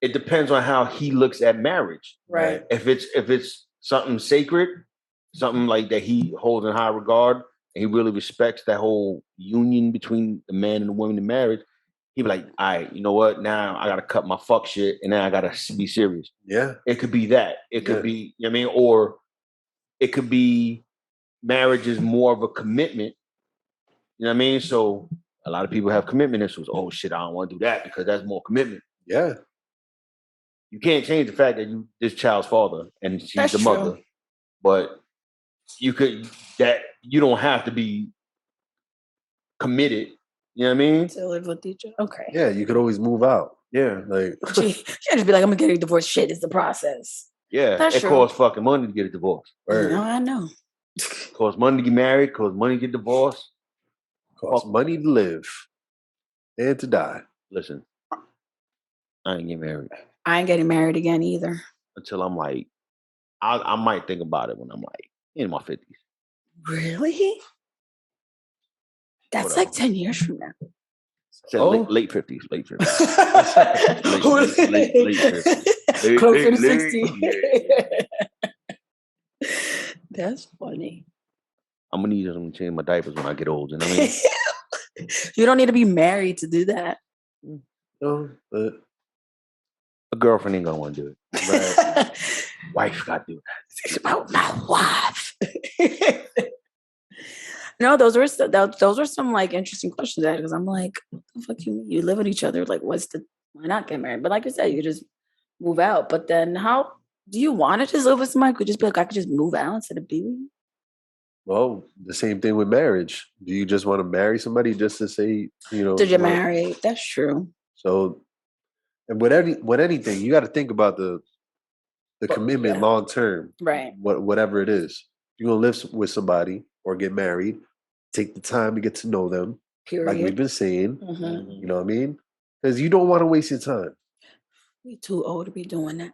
It depends on how he looks at marriage. Right. If it's something sacred, something like that he holds in high regard, and he really respects that whole union between the man and the woman in marriage, he'd be like, all right, you know what? Now I gotta cut my fuck shit and now I gotta be serious. Yeah. It could be that. It could be, you know what I mean? Or it could be marriage is more of a commitment. You know what I mean? So a lot of people have commitment issues. Oh shit, I don't want to do that because that's more commitment. Yeah. You can't change the fact that you this child's father and she's That's the true. mother, but you don't have to be committed. You know what I mean? To live with each other. Okay. Yeah. You could always move out. Yeah, Like, She can't just be like, I'm gonna get a divorce. Shit, it's the process. yeah. That's it true. costs fucking money to get a divorce. word. No, I know. Costs money to get married. Costs money to get divorced. Costs money to live and to die. Listen, I ain't getting married I ain't getting married again either. until I'm like, I might think about it when I'm like in my 50s. Really? That's Hold like 10 years from now. Said Oh. late 50s. Late 50s. late 50s. Closer to Late, 60. That's funny. I'm gonna need them to change my diapers when I get old. You know what I mean? You don't need to be married to do that. No, but A girlfriend ain't gonna want to do it. right. Wife got to do It's about my wife. No, those were some like interesting questions because I'm like, what the fuck you live with each other? Like, why not get married? But like I said, you just move out. But then how do you want to just live with somebody? Could just be like, I could just move out instead of be with you? Well, the same thing with marriage. Do you just want to marry somebody just to say, Did you marry? That's true. So, and with anything, you got to think about the commitment long term, Right. Whatever it is. You're gonna live with somebody or get married. Take the time to get to know them, Period. like we've been saying. Mhm. You know what I mean? Because you don't want to waste your time. We too old to be doing that.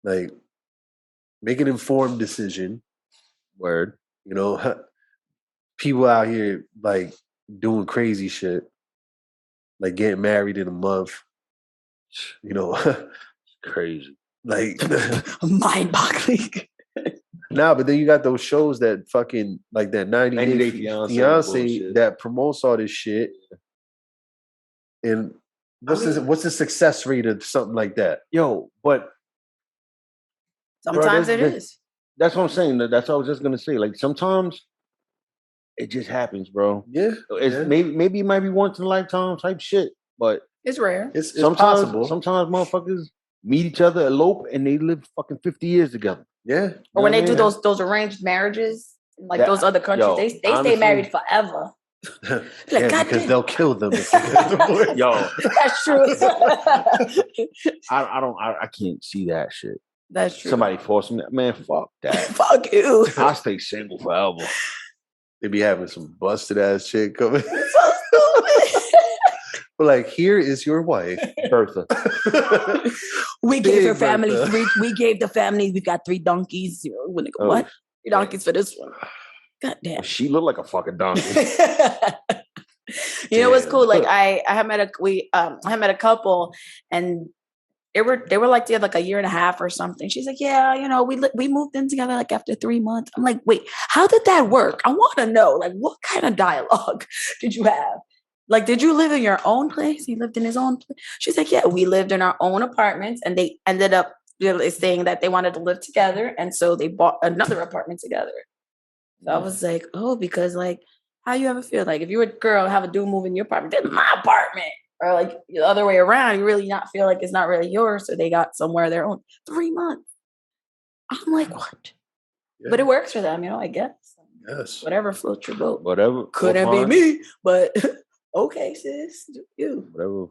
Like, make an informed decision. Word. You know, people out here like doing crazy shit, like getting married in a month. You know, Crazy. like Mind-boggling. nah. But then you got those shows that fucking like that 90 Day Fiance Fiance that promotes all this shit. And what's the success rate of something like that? Yo, but Sometimes it is. that's what I'm saying. That's what I was just gonna say. Like sometimes it just happens, bro. Yeah, It's maybe it might be once in a lifetime type shit, but It's rare. it's sometimes possible. Sometimes motherfuckers meet each other, elope, and they live fucking 50 years together. Yeah. Or when know they what do I mean? those arranged marriages, in like That- those other countries, yo, they stay honestly- married forever. Yeah, Like, God because damn. they'll kill them. If they get divorced. Yo, That's true. I can't see that shit. That's true. Somebody forcing me, man, fuck that. Fuck you. I stay single forever. They be having some busted ass shit coming. So stupid. But like, here is your wife. Bertha. We gave her Big family Bertha. we gave the family, we got 3 donkeys. When they go, Oh. what? 3 donkeys for this one. God damn. She looked like a fucking donkey. You know what's Damn. cool? Like I had met a couple, and they were like together like a year and a half or something. She's like, yeah, you know, we moved in together like after 3 months. I'm like, wait, how did that work? I want to know, like, what kind of dialogue did you have? Like, did you live in your own place? He lived in his own place. She's like, yeah, we lived in our own apartments, and they ended up saying that they wanted to live together, and so they bought another apartment together. So I was like, oh, because like, how you ever feel like if you're a girl, have a dude move in your apartment, that's my apartment. Or like the other way around, you really not feel like it's not really yours. So they got somewhere their own 3 months. I'm like, what? Yeah. But it works for them, you know, I guess. Yes. Whatever floats your boat. Whatever. Couldn't be me, but okay, sis. Do you. Whatever.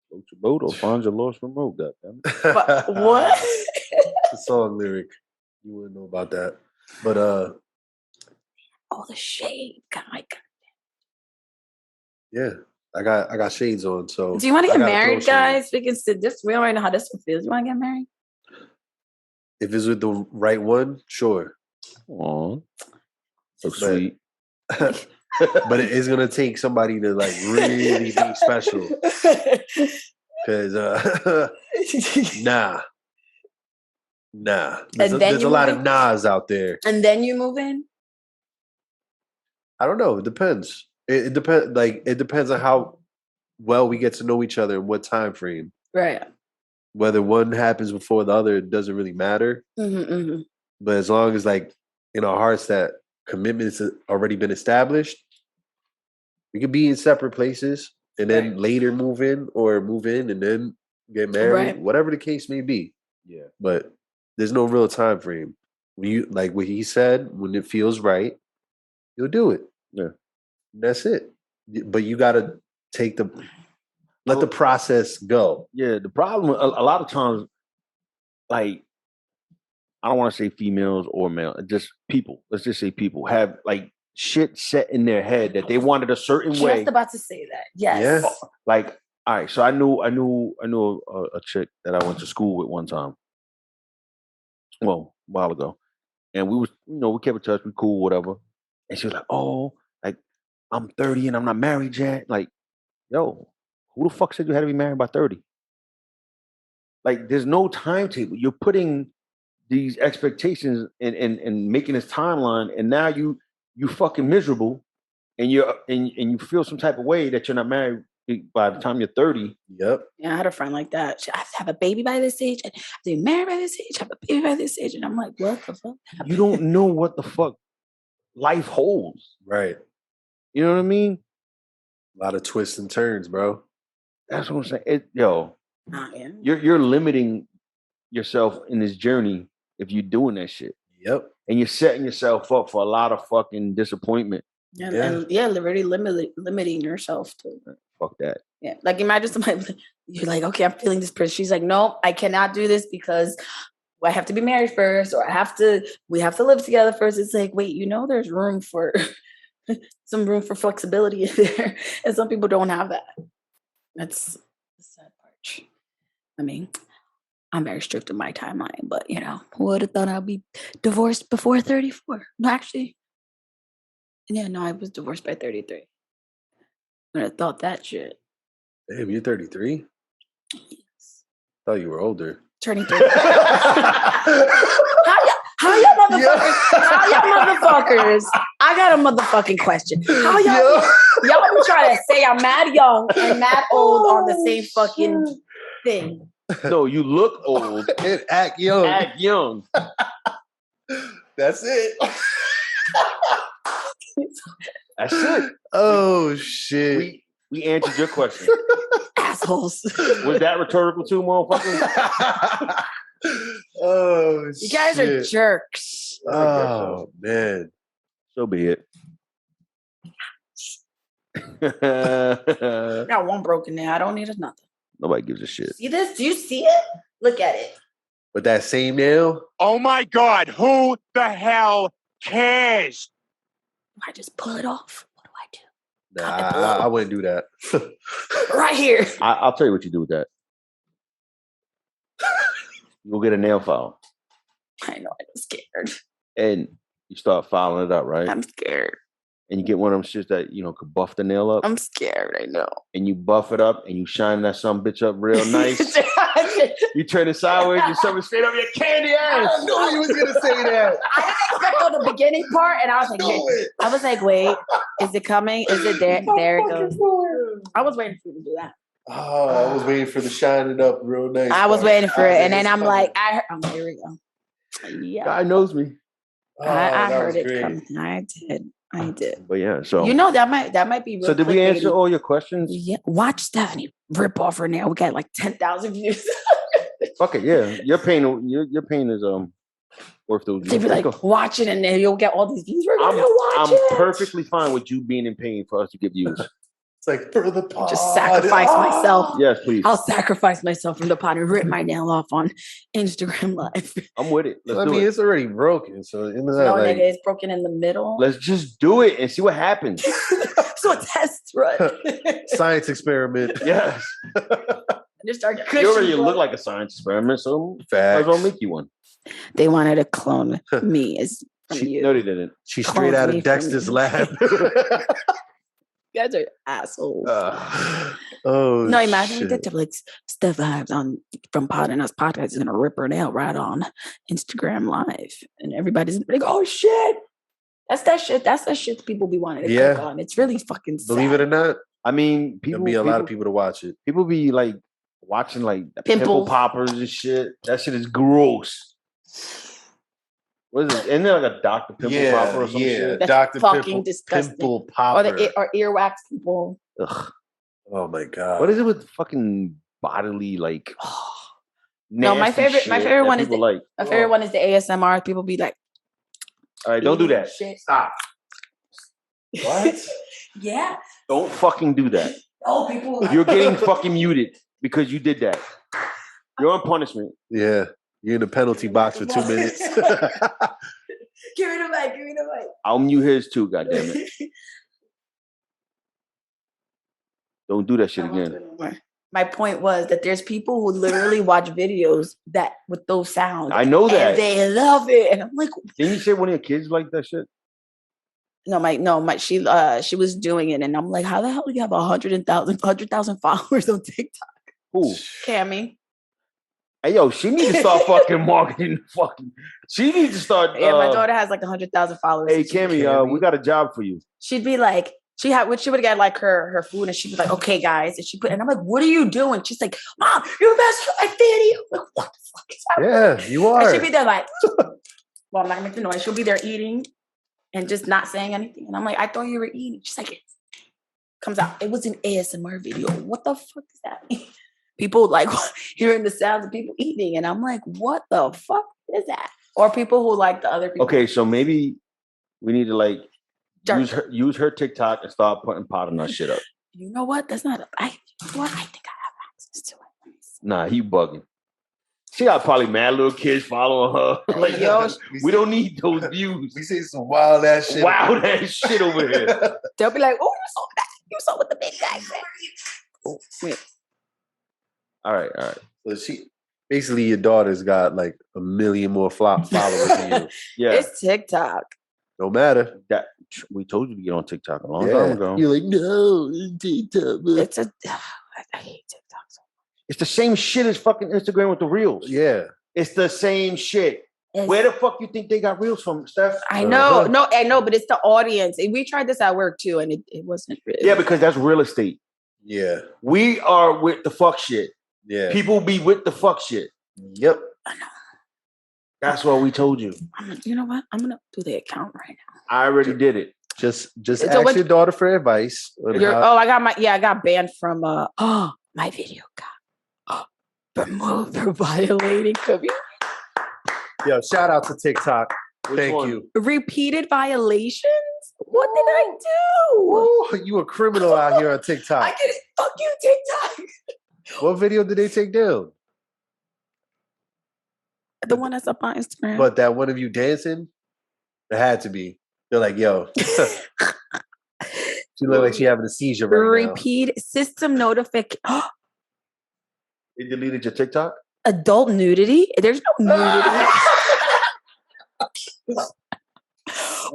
Float your boat or find your lost remote, goddamn. But what? The song lyric. You wouldn't know about that. But Oh, the shade. God, my God. yeah. I got shades on, so Do you want to I get gotta married, throw shade. guys? Because this, we already know how this one feels. You want to get married? If it's with the right one, sure. Aw. So But- sweet. But it is gonna take somebody to like really be special. Cause nah. There's, And then there's you a lot move of in? nahs out there. And then you move in? I don't know. It depends. It depends. Like it depends on how well we get to know each other and what time frame. Right. Whether one happens before the other, it doesn't really matter. Mm-hmm. But as long as like in our hearts that commitments have already been established, we could be in separate places and then Right. later move in or move in and then get married, Right. whatever the case may be. Yeah. But there's no real time frame. When you like what he said, when it feels right, you'll do it. Yeah. That's it. But you gotta let the process go. Yeah. The problem, a lot of times, like, I don't want to say females or male, just people. Let's just say people have like shit set in their head that they wanted a certain way. Just about to say that. Yes. Yeah. Like, all right, so I knew a chick that I went to school with one time. Well, a while ago. And we was, we kept in touch, we cool, whatever. And she was like, oh, like, I'm 30 and I'm not married yet. Like, yo, who the fuck said you had to be married by 30? Like, there's no timetable. You're putting these expectations and making this timeline, and now you fucking miserable, and you feel some type of way that you're not married by the time you're 30. Yep. Yeah, I had a friend like that. I have to have a baby by this age, and be married by this age, have a baby by this age. And I'm like, what the fuck? You don't know what the fuck life holds. Right. You know what I mean? A lot of twists and turns, bro. That's what I'm saying. Yo, Nah, yeah. you're limiting yourself in this journey if you're doing that shit. Yep. And you're setting yourself up for a lot of fucking disappointment. Yeah, Yeah. and yeah, really limiting yourself to. Fuck that. Yeah, like imagine somebody, you're like, okay, I'm feeling this person. She's like, no, I cannot do this because I have to be married first, or we have to live together first. It's like, wait, there's room for some room for flexibility in there, and some people don't have that. That's the sad part. I mean, I'm very strict in my timeline, but who would have thought I'd be divorced before 34? No, actually, yeah, no, I was divorced by 33. I would have thought that shit. Damn, you're 33? Yes. Thought you were older. Turning 30. How y'all motherfuckers? I got a motherfucking question. How y'all be trying to say I'm mad young and mad old on the same fucking thing? No, you look old. And act young. Act young. That's it. That's it. Oh shit. We answered your question. Assholes. Was that rhetorical too, motherfucker? Oh You guys are shit. jerks. Oh man. So be it. I got one broken nail. I don't need another. Nobody gives a shit. See this? Do you see it? Look at it. But that same nail? Oh my God, who the hell cares? I just pull it off. What do I do? Nah, Got the blow. I wouldn't do that. Right here. I'll tell you what you do with that. You go get a nail file I know. I'm scared. and you start filing it up, right? I'm scared. and you get one of them shits that could buff the nail up, I'm scared. I know. and you buff it up, and you shine that some bitch up real nice. You turn it sideways, you shove it straight up your candy ass. I knew he was gonna say that. I didn't expect on the beginning part, and I was like, wait, is it coming? Is it there? There it goes. I was waiting for you to do that. Oh, I was waiting for the shining up real nice. I was waiting for it, and then I'm coming. like, I heard. Here we go. Yeah, God knows me. Oh, I that heard was it great. coming. I did. But yeah, so that might be. Real so did we answer clickbaity. all your questions? Yeah, watch Stephanie rip off her nail. We got like 10,000 views. Fuck it, yeah. Your pain is worth those views. They'd be Let's like, go. watch it, and then you'll get all these views. We're gonna watch I'm it. perfectly fine with you being in pain for us to get views. It's like for the pod. Just sacrifice myself. Yes, please. I'll sacrifice myself from the pot and rip my nail off on Instagram Live. I'm with it. Let's I do mean, it. it's already broken. So in the No, like, nigga, it's broken in the middle. Let's just do it and see what happens. So a test run. science experiment. Yes. Just start You already cushion, look bro. like a science experiment, so might Facts. as well make you one. They wanted to clone me as from you. No, they didn't. She's straight out me of from Dexter's you. lab. You guys are assholes. Oh No, imagine we shit. did to like Steph Vibes on from Pod and Us podcast is gonna rip her nail right on Instagram Live, and everybody's like, "Oh shit, that's that shit. That's that shit people be wanting to Yeah. click on." It's really fucking sad. Believe it or not, I mean, there'll be a lot of people to watch it. People be like watching like pimple Pimples. poppers and shit. That shit is gross. What is it? Isn't there like a Dr. Pimple Popper or some shit? That's Dr. fucking Pimple, disgusting. Pimple or Popper. the or earwax people. Ugh. Oh my god. What is it with fucking bodily like? No, my nasty favorite- shit my favorite that one is people like. My favorite one is the ASMR. People be like, All right, don't do eating that. shit. Stop. What? Yeah. Don't fucking do that. Oh, people. You're getting fucking muted because you did that. You're on punishment. Yeah. You're in the penalty box for 2 minutes. Give me the mic. Give me the mic. I'll mute his too, goddammit. Don't do that shit I won't do again. it no more. My point was that there's people who literally watch videos that with those sounds. I know that. And they love it. And I'm like, Didn't you say one of your kids like that shit? she was doing it, and I'm like, how the hell do you have 100,000 followers on TikTok? Who? Cammy. Hey, yo, she needs to start fucking marketing. Fucking, she needs to start. Yeah, my daughter has like 100,000 followers. Hey, and she- Cammy, we got a job for you. she'd be like, she would get like her food, and she'd be like, okay, guys, and I'm like, what are you doing? She's like, Mom, you're best friend Fanny. I'm like, what the fuck is happening? Yeah, you And are. she'd be there like, well, I'm not gonna make the noise. She'll be there eating and just not saying anything. And I'm like, I thought you were eating. She's like, it comes out. It was an ASMR video. What the fuck does that mean? People like hearing the sounds of people eating, and I'm like, what the fuck is that? Or people who like the other people. Okay, so maybe we need to like Dark. use her TikTok and start putting pot on that shit up. You know what? That's not. I think I have access to it. Let me see. Nah, you bugging. She got probably mad little kids following her. Like, Yo, we don't need those views. We see some wild ass shit. Wild ass shit over here. They'll be like, oh, you saw that. You saw what the big guy said. Oh, wait. All right. So she basically your daughter's got like 1 million more followers than you. Yeah, It's TikTok. No matter. that we told you to get on TikTok a long time ago. You're like, no, TikTok. It's a. I hate TikTok. So It's the same shit as fucking Instagram with the reels. Yeah. It's the same shit. much. Where the fuck you think they got reels from, Steph? I know, Uh-huh. I know, but it's the audience. And we tried this at work too, and it wasn't really. Yeah, because that's real estate. Yeah. We are with the fuck shit. Yeah. People be with the fuck shit. Yep. That's what we told you. You know what? I'm gonna do the account right now. I already did it. Just So ask what- your daughter for advice. on how- I got banned from my video got removed for violating community. Yo, shout out to TikTok. Which Thank one? you. Repeated violations? What did I do? Ooh, you a criminal out here on I TikTok. get it. Fuck you, TikTok. What video did they take down? The one that's up on Instagram. But that one of you dancing? It had to be. They're like, yo. She looked like she having a seizure right now. Repeat system notification. They deleted your TikTok? Adult nudity? There's no nudity.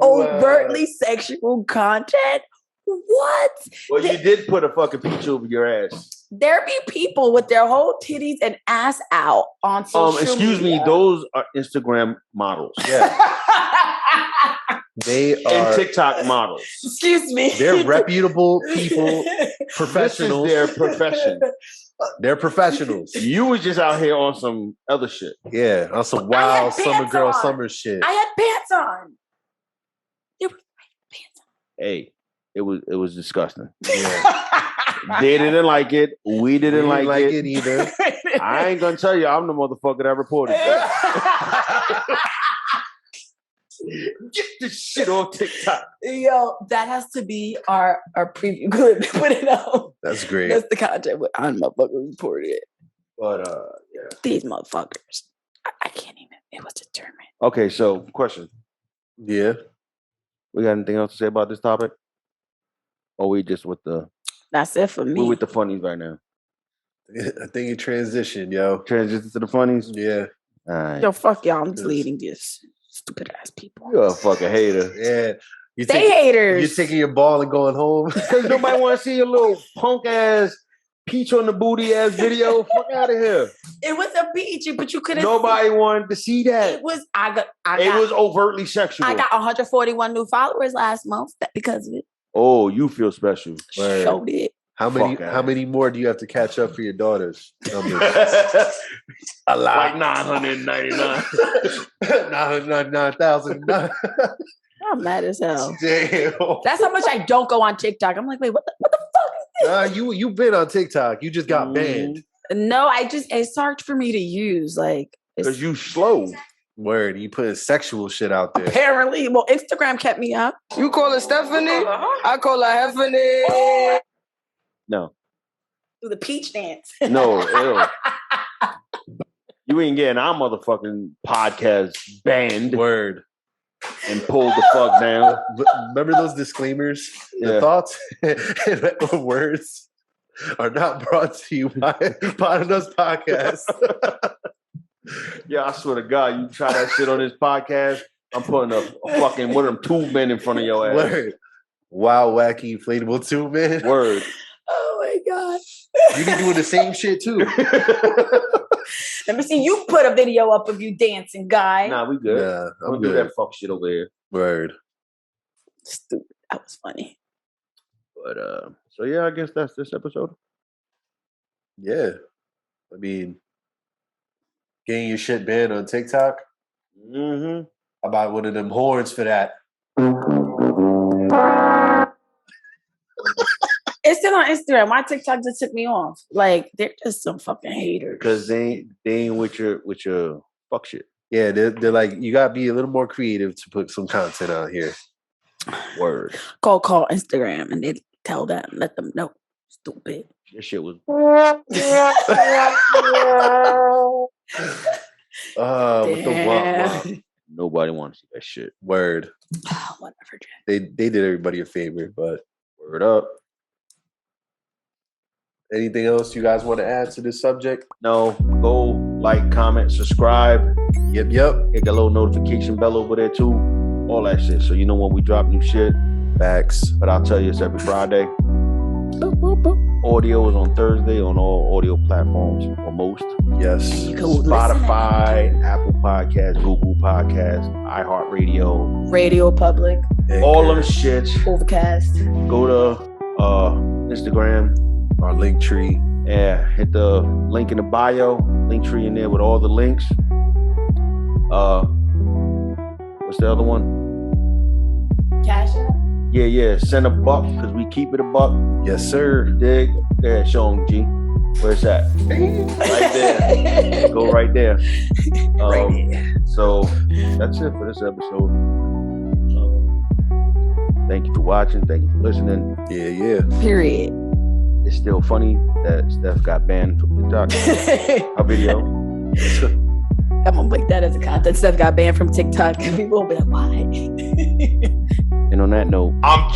overtly sexual content. What? Well, you did put a fucking peach over your ass. There be people with their whole titties and ass out on social Excuse media. me, those are Instagram models. Yeah. They And are. TikTok models. Excuse me. They're reputable people, professionals. This is their profession. They're professionals. You was just out here on some other shit. Yeah, on some I wild had summer pants girl on. summer shit. I had pants on. There were pants Hey, it was disgusting. Yeah. on. They didn't like it. We didn't like it. either. I ain't gonna tell you I'm the motherfucker that reported that. Get this shit on TikTok. Yo, that has to be our preview clip. Put it on. That's great. That's the content. I'm motherfucker reported it. But yeah. These motherfuckers. I can't even. It was determined. Okay, so question. Yeah. We got anything else to say about this topic? Or we just with the That's it for me. we with the funnies right now? I think you transitioned, yo. Transition to the funnies? Yeah. All right. Yo, fuck y'all. I'm deleting this. Stupid ass people. You're a fucking hater. Yeah. You They haters. You're taking your ball and going home. Because nobody want to see your little punk ass peach on the booty ass video. Fuck out of here. It was a peachy, but you couldn't. Nobody wanted to see that. It was. I got. It was overtly sexual. I got 141 new followers last month because of it. Oh, you feel special. Word. Showed it. How many? Fuck How out. many more do you have to catch up for your daughters? Numbers? A lot. Like 999. 999,000. I'm mad as hell. Damn. That's how much I don't go on TikTok. I'm like, wait, what the fuck? You've been on TikTok. You just got banned. No, it's hard for me to use. Like, Because you slow. Word. You putting sexual shit out there. apparently, well, Instagram kept me up. You call her Stephanie? I call her Heffany. No. Do the peach dance. No. Ew. You ain't getting our motherfucking podcast banned Word. and pulled the fuck down. Remember those disclaimers? The Yeah. thoughts and words are not brought to you by Podanos Podcast. Yeah, I swear to God, you try that shit on this podcast, I'm putting a fucking one of them tube men in front of your ass. Word. Wow, wacky, inflatable tube, man. Word. Oh my god. You be doing the same shit too. Let me see. You put a video up of you dancing, guy. Nah, we good. Yeah, I'm I'm do good. that fuck shit over here. Word. Stupid. That was funny. But so yeah, I guess that's this episode. Yeah. I mean, getting your shit banned on TikTok. Mm-hmm. I buy one of them horns for that. It's still on Instagram. My TikTok just took me off. Like, they're just some fucking haters. Because they ain't with your fuck shit. Yeah, they're like, you gotta be a little more creative to put some content out here. Word. Call Instagram and they tell them, let them know. Stupid. This shit was With the Damn. nobody wants to see that shit. word. Whatever, Jay. They did everybody a favor, but Word up. anything else you guys want to add to this subject? No, go like, comment, subscribe, Yep. hit that little notification bell over there too. All that shit. So you know when we drop new shit. Facts. But I'll tell you it's every Friday. Boop, boop, boop. Audio is on Thursday on all audio platforms or most. Yes. You can listen Spotify, Apple Podcasts, Google Podcasts, iHeartRadio, Radio Public, all them shits. Overcast. Go to Instagram. Our link tree. Yeah, hit the link in the bio, link tree in there with all the links. What's the other one? Cash App. Yeah, send a buck because we keep it a buck. Yes, sir. Dig? Yeah, show 'em, G. Where's that? Right there. Go right there. So that's it for this episode. Thank you for watching. Thank you for listening. Yeah. Period. It's still funny that Steph got banned from TikTok. Our video. I'm gonna make that as a content. Stuff got banned from TikTok. People will be like, why? And on that note, I'm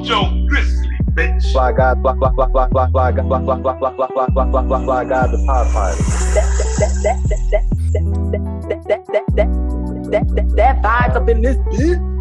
Joe Grizzly, bitch. fly God, fly God, the Pod Pilot. that vibes up in this bitch.